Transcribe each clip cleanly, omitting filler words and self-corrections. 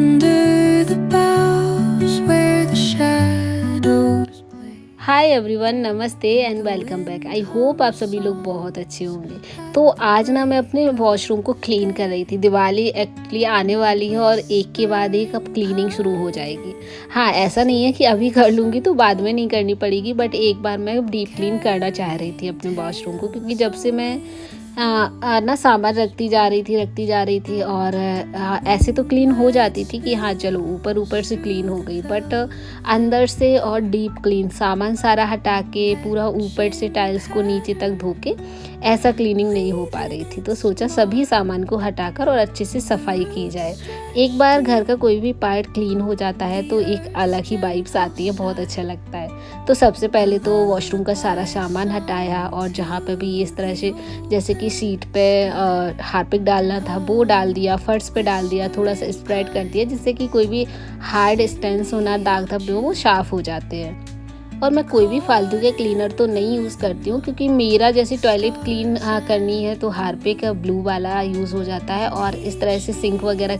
under the boughs where the shadows play. Hi everyone, नमस्ते and welcome back. I hope आप सभी लोग बहुत अच्छे होंगे। तो आज ना मैं अपने वॉशरूम को क्लीन कर रही थी। दिवाली एक्चुअली आने वाली है और एक के बाद एक अब क्लीनिंग शुरू हो जाएगी। हाँ, ऐसा नहीं है कि अभी कर लूँगी तो बाद में नहीं करनी पड़ेगी, बट एक बार मैं डीप क्लीन करना चाह रही थी अपने वॉशरूम को, क्योंकि जब से मैं ना सामान रखती जा रही थी और ऐसे तो क्लीन हो जाती थी कि हाँ चलो ऊपर ऊपर से क्लीन हो गई, बट अंदर से और डीप क्लीन सामान सारा हटा के पूरा ऊपर से टाइल्स को नीचे तक धो के ऐसा क्लीनिंग नहीं हो पा रही थी। तो सोचा सभी सामान को हटाकर और अच्छे से सफाई की जाए। एक बार घर का कोई भी पार्ट क्लीन हो जाता है तो एक अलग ही वाइब्स आती है, बहुत अच्छा लगता है। तो सबसे पहले तो वॉशरूम का सारा सामान हटाया और जहाँ पे भी इस तरह से जैसे कि सीट पे हार्पिक डालना था वो डाल दिया, फर्श पे डाल दिया, थोड़ा सा स्प्रेड कर दिया जिससे कि कोई भी हार्ड स्टेंस होना, दाग धब्बे हो वो साफ़ हो जाते हैं। और मैं कोई भी फालतू के क्लीनर तो नहीं यूज़ करती हूँ, क्योंकि मेरा जैसे टॉयलेट क्लीन करनी है तो हार्पिक ब्लू वाला यूज़ हो जाता है, और इस तरह से सिंक वगैरह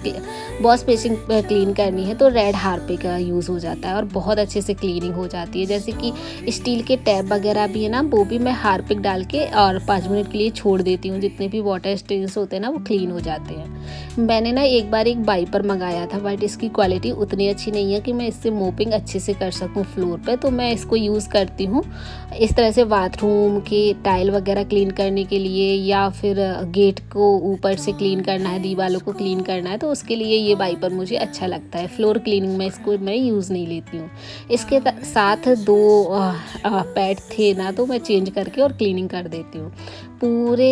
वॉश बेसिन क्लीन करनी है तो रेड हार्पिक यूज़ हो जाता है और बहुत अच्छे से क्लीनिंग हो जाती है। जैसे कि स्टील के टैप वगैरह भी है ना, वो भी मैं हार्पिक डाल के और 5 मिनट के लिए छोड़ देती हूँ। जितने भी वाटर स्टेन्स होते हैं ना वो क्लीन हो जाते हैं। मैंने ना एक बार एक वाइपर मंगाया था, बट इसकी क्वालिटी उतनी अच्छी नहीं है कि मैं इससे मोपिंग अच्छे से कर सकूँ फ्लोर पे, तो मैं इसको यूज़ करती हूँ इस तरह से बाथरूम के टाइल वगैरह क्लीन करने के लिए, या फिर गेट को ऊपर से क्लीन करना है, दीवारों को क्लीन करना है तो उसके लिए ये वाइपर मुझे अच्छा लगता है। फ्लोर क्लीनिंग में इसको मैं यूज़ नहीं लेती हूँ। इसके साथ 2 पैड थे ना तो मैं चेंज करके और क्लीनिंग कर देती हूँ। पूरे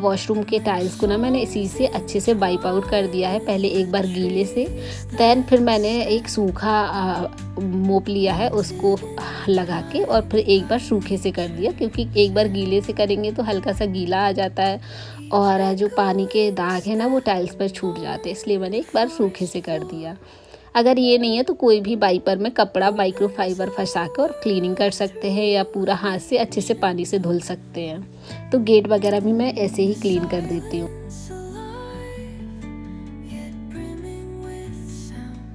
वॉशरूम के टाइल्स को ना मैंने इसी से अच्छे से वाइप आउट कर दिया है। पहले एक बार गीले से, दैन फिर मैंने एक सूखा मोप लिया है उसको लगा के, और फिर एक बार सूखे से कर दिया, क्योंकि एक बार गीले से करेंगे तो हल्का सा गीला आ जाता है और जो पानी के दाग है ना वो टाइल्स पर छूट जाते हैं, इसलिए मैंने एक बार सूखे से कर दिया। अगर ये नहीं है तो कोई भी वाइपर में कपड़ा माइक्रोफाइबर फंसा कर और क्लीनिंग कर सकते हैं, या पूरा हाथ से अच्छे से पानी से धुल सकते हैं। तो गेट वगैरह भी मैं ऐसे ही क्लीन कर देती हूँ। Yet brimming with sound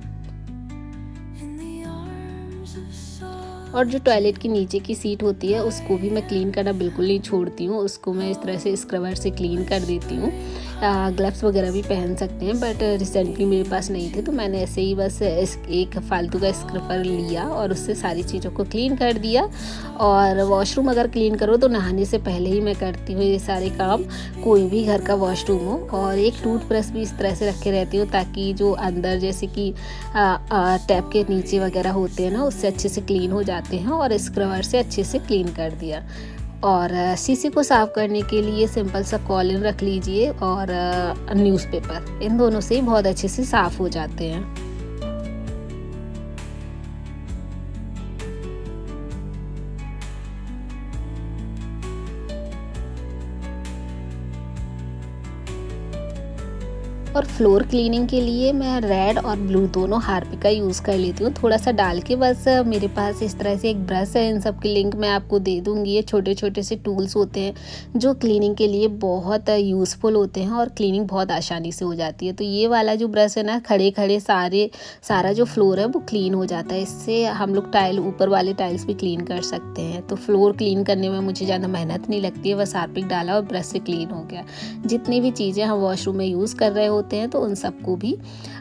in the arms of sorrow. और जो टॉयलेट की नीचे की सीट होती है उसको भी मैं क्लीन करना बिल्कुल नहीं छोड़ती हूँ, उसको मैं इस तरह से स्क्रबर से क्लीन कर देती हूँ। ग्लव्स वगैरह भी पहन सकते हैं, बट रिसेंटली मेरे पास नहीं थे तो मैंने ऐसे ही बस एक फालतू का स्क्रबर लिया और उससे सारी चीज़ों को क्लीन कर दिया। और वॉशरूम अगर क्लीन करो तो नहाने से पहले ही मैं करती हूँ ये सारे काम, कोई भी घर का वॉशरूम हो। और एक टूथब्रश भी इस तरह से रखे रहती हूँ ताकि जो अंदर जैसे कि टैप के नीचे वगैरह होते हैं ना उससे अच्छे से क्लीन हो जाते हैं, और स्क्रबर से अच्छे से क्लीन कर दिया। और सीसी को साफ़ करने के लिए सिंपल सा कॉलिन रख लीजिए और न्यूज़पेपर, इन दोनों से ही बहुत अच्छे से साफ़ हो जाते हैं। और फ्लोर क्लीनिंग के लिए मैं रेड और ब्लू दोनों हार्पिक का यूज़ कर लेती हूँ, थोड़ा सा डाल के। बस मेरे पास इस तरह से एक ब्रश है, इन सब की लिंक मैं आपको दे दूँगी। ये छोटे छोटे से टूल्स होते हैं जो क्लीनिंग के लिए बहुत यूज़फुल होते हैं और क्लीनिंग बहुत आसानी से हो जाती है। तो ये वाला जो ब्रश है ना, खड़े खड़े सारा जो फ्लोर है वो क्लीन हो जाता है। इससे हम लोग ऊपर वाले टाइल्स भी क्लीन कर सकते हैं। तो फ्लोर क्लीन करने में मुझे ज़्यादा मेहनत नहीं लगती है, बस हार्पिक डाला और ब्रश से क्लीन हो गया। जितनी भी चीज़ें हम वॉशरूम में यूज़ कर रहे होते हैं तो उन सबको भी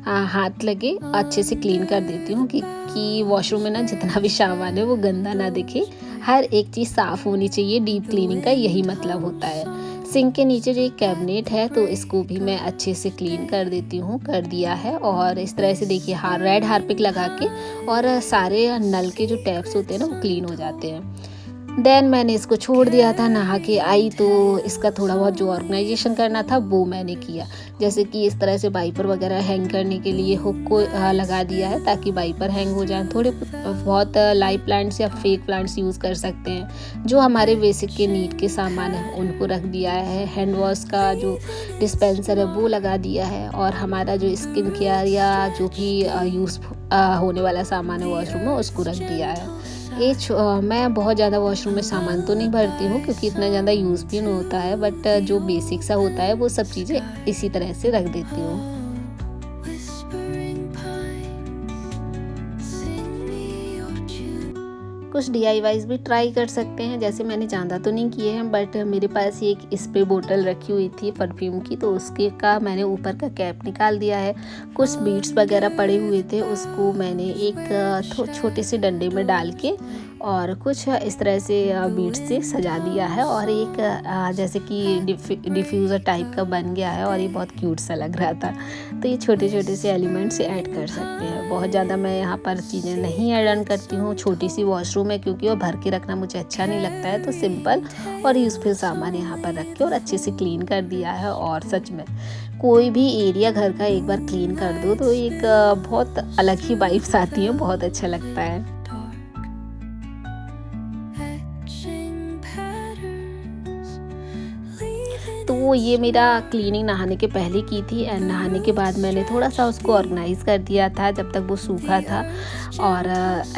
हाथ लगे अच्छे से क्लीन कर देती हूँ कि वॉशरूम में ना जितना भी सामान है वो गंदा ना दिखे। हर एक चीज़ साफ़ होनी चाहिए। डीप क्लीनिंग का यही मतलब होता है। सिंक के नीचे जो एक कैबिनेट है तो इसको भी मैं अच्छे से क्लीन कर देती हूँ, कर दिया है। और इस तरह से देखिए रेड हार्पिक लगा के और सारे नल के जो टैप्स होते हैं ना वो क्लीन हो जाते हैं। देन मैंने इसको छोड़ दिया था, नहा के आई तो इसका थोड़ा बहुत जो ऑर्गेनाइजेशन करना था वो मैंने किया। जैसे कि इस तरह से वाइपर वगैरह हैंग करने के लिए हुक को लगा दिया है ताकि वाइपर हैंग हो जाए। थोड़े बहुत लाइव प्लांट्स या फेक प्लांट्स यूज़ कर सकते हैं। जो हमारे बेसिक के नीड के सामान है उनको रख दिया है। हैंड वॉश का जो डिस्पेंसर है वो लगा दिया है, और हमारा जो स्किन केयर या जो भी यूज़ होने वाला सामान है वॉशरूम में उसको रख दिया है। मैं बहुत ज़्यादा वॉशरूम में सामान तो नहीं भरती हूँ क्योंकि इतना ज़्यादा यूज़ भी नहीं होता है, बट जो बेसिक सा होता है वो सब चीज़ें इसी तरह से रख देती हूँ। Whispering कुछ DIYs भी ट्राई कर सकते हैं। जैसे मैंने ज़्यादा तो नहीं किए हैं, बट मेरे पास ये एक स्प्रे बोतल रखी हुई थी परफ्यूम की, तो उसके का मैंने ऊपर का कैप निकाल दिया है। कुछ बीड्स वगैरह पड़े हुए थे, उसको मैंने एक छोटे से डंडे में डाल के और कुछ इस तरह से बीड्स से सजा दिया है, और एक जैसे कि डिफ्यूज़र टाइप का बन गया है, और ये बहुत क्यूट सा लग रहा था। तो ये छोटे छोटे से एलिमेंट्स ऐड कर सकते हैं। बहुत ज़्यादा मैं यहाँ पर चीज़ें नहीं ऐड ऑन करती हूँ। छोटी सी वॉशरूम है, क्योंकि वो भर के रखना मुझे अच्छा नहीं लगता है, तो सिंपल और यूज़फुल सामान यहाँ पर रख के और अच्छे से क्लीन कर दिया है। और सच में कोई भी एरिया घर का एक बार क्लीन कर दो तो एक बहुत अलग ही वाइब्स आती है, बहुत अच्छा लगता है। etching patterns, leaving तो ये मेरा क्लीनिंग नहाने के पहले की थी, एंड नहाने के बाद मैंने थोड़ा सा उसको ऑर्गेनाइज़ कर दिया था जब तक वो सूखा था, और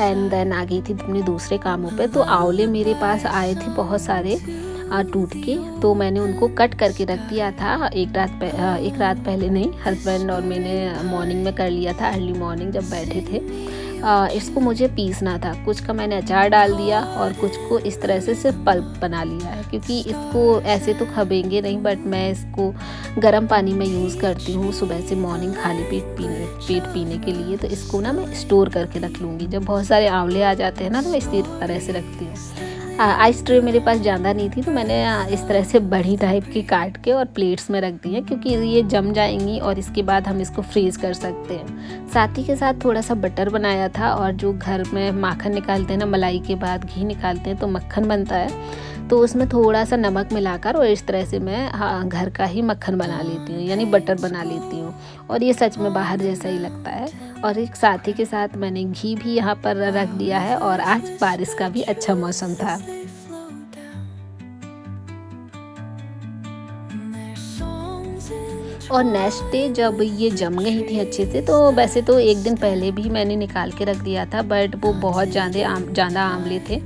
एंड देन आ गई थी अपने दूसरे कामों पे। तो आंवले मेरे पास आए थे बहुत सारे टूट के, तो मैंने उनको कट करके रख दिया था एक रात पहले नहीं, हस्बैंड और मैंने मॉर्निंग में कर लिया था, अर्ली मॉर्निंग जब बैठे थे। इसको मुझे पीसना था, कुछ का मैंने अचार डाल दिया और कुछ को इस तरह से सिर्फ पल्प बना लिया है, क्योंकि इसको ऐसे तो खबेंगे नहीं, बट मैं इसको गर्म पानी में यूज़ करती हूँ सुबह से मॉर्निंग खाली पेट पीने के लिए। तो इसको ना मैं स्टोर करके रख लूँगी। जब बहुत सारे आंवले आ जाते हैं ना, तो मैं इसी तरह से रखती हूँ। आइस ट्रे मेरे पास ज़्यादा नहीं थी, तो मैंने इस तरह से बड़ी टाइप की काट के और प्लेट्स में रख दी है, क्योंकि ये जम जाएंगी और इसके बाद हम इसको फ्रीज़ कर सकते हैं। साथ ही के साथ थोड़ा सा बटर बनाया था, और जो घर में माखन निकालते हैं ना, मलाई के बाद घी निकालते हैं तो मक्खन बनता है, तो उसमें थोड़ा सा नमक मिलाकर और इस तरह से मैं घर का ही मक्खन बना लेती हूँ, यानी बटर बना लेती हूँ, और ये सच में बाहर जैसा ही लगता है। और एक साथ ही के साथ मैंने घी भी यहाँ पर रख दिया है, और आज बारिश का भी अच्छा मौसम था। they flow down. And their songs in और नेक्स्ट डे जब ये जम गई थी अच्छे से, तो वैसे तो एक दिन पहले भी मैंने निकाल के रख दिया था, बट वो बहुत ज़्यादा आंवले थे,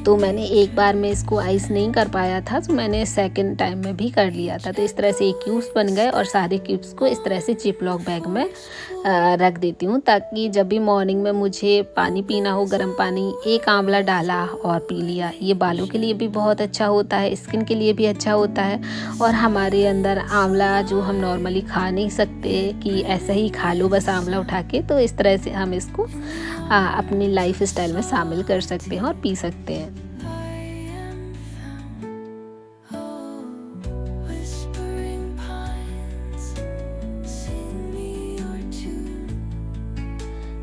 तो मैंने एक बार में इसको आइस नहीं कर पाया था, तो मैंने सेकंड टाइम में भी कर लिया था। तो इस तरह से एक क्यूब्स बन गए, और सारे क्यूब्स को इस तरह से जिपलॉक बैग में रख देती हूँ, ताकि जब भी मॉर्निंग में मुझे पानी पीना हो, गर्म पानी, एक आंवला डाला और पी लिया। ये बालों के लिए भी बहुत अच्छा होता है, स्किन के लिए भी अच्छा होता है, और हमारे अंदर आंवला जो हम नॉर्मली खा नहीं सकते कि ऐसा ही खा लो बस आंवला उठा के, तो इस तरह से हम इसको अपनी लाइफ स्टाइल में शामिल कर सकते हैं और पी सकते हैं। whispering pines, sing me your tune.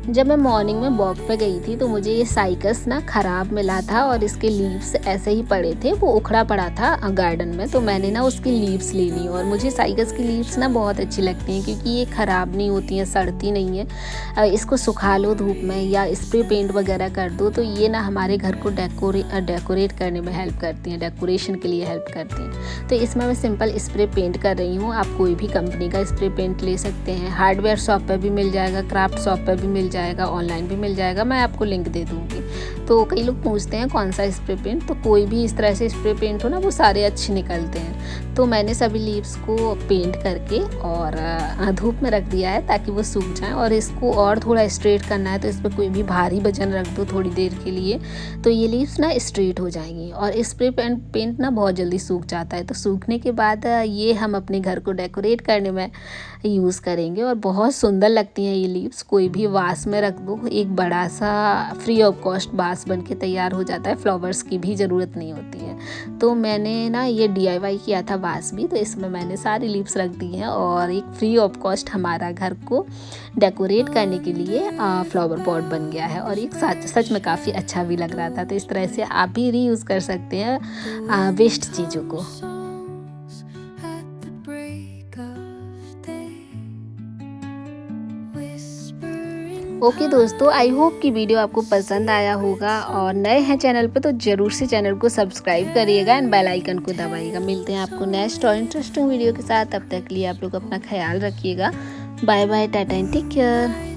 जब मैं मॉर्निंग में वॉक पे गई थी, तो मुझे ये साइकस ना ख़राब मिला था, और इसके लीव्स ऐसे ही पड़े थे, वो उखड़ा पड़ा था गार्डन में, तो मैंने ना उसकी लीव्स ले ली। और मुझे साइकस की लीव्स ना बहुत अच्छी लगती हैं, क्योंकि ये ख़राब नहीं होती हैं, सड़ती नहीं है। इसको सुखा लो धूप में या स्प्रे पेंट वगैरह कर दो, तो ये ना हमारे घर को डेकोरेट करने में हेल्प करती हैं, डेकोरेशन के लिए हेल्प करती हैं। तो इसमें मैं सिंपल स्प्रे पेंट कर रही हूँ। आप कोई भी कंपनी का स्प्रे पेंट ले सकते हैं, हार्डवेयर शॉप पर भी मिल जाएगा, क्राफ्ट शॉप पर भी मिल जाएगा, ऑनलाइन भी मिल जाएगा, मैं आपको लिंक दे दूँगी। तो कई लोग पूछते हैं कौन सा स्प्रे पेंट, तो कोई भी इस तरह से स्प्रे पेंट हो ना, वो सारे अच्छे निकलते हैं। तो मैंने सभी लीव्स को पेंट करके और धूप में रख दिया है, ताकि वो सूख जाएं। और इसको और थोड़ा स्ट्रेट करना है, तो इस पर कोई भी भारी वजन रख दो थोड़ी देर के लिए, तो ये लीव्स ना स्ट्रेट हो जाएंगी। और स्प्रे पेंट ना बहुत जल्दी सूख जाता है, तो सूखने के बाद ये हम अपने घर को डेकोरेट करने में यूज़ करेंगे, और बहुत सुंदर लगती हैं ये लीव्स। कोई भी वास में रख दो, एक बड़ा सा फ्री ऑफ कॉस्ट वास बन के तैयार हो जाता है, फ्लावर्स की भी ज़रूरत नहीं होती है। तो मैंने ना ये DIY किया था वास भी, तो इसमें मैंने सारी लीव्स रख दी हैं, और एक फ्री ऑफ कॉस्ट हमारा घर को डेकोरेट करने के लिए फ्लावर पॉट बन गया है, और एक सच में काफ़ी अच्छा भी लग रहा था। तो इस तरह से आप भी रीयूज़ कर सकते हैं वेस्ट चीज़ों को। Songs at the break of day, whispering okay दोस्तों, आई होप कि वीडियो आपको पसंद आया होगा, और नए हैं चैनल पे तो ज़रूर से चैनल को सब्सक्राइब करिएगा एंड बेल आइकन को दबाइएगा। मिलते हैं आपको नेक्स्ट और इंटरेस्टिंग वीडियो के साथ। तब तक के लिए आप लोग अपना ख्याल रखिएगा। Bye bye, tata and take care.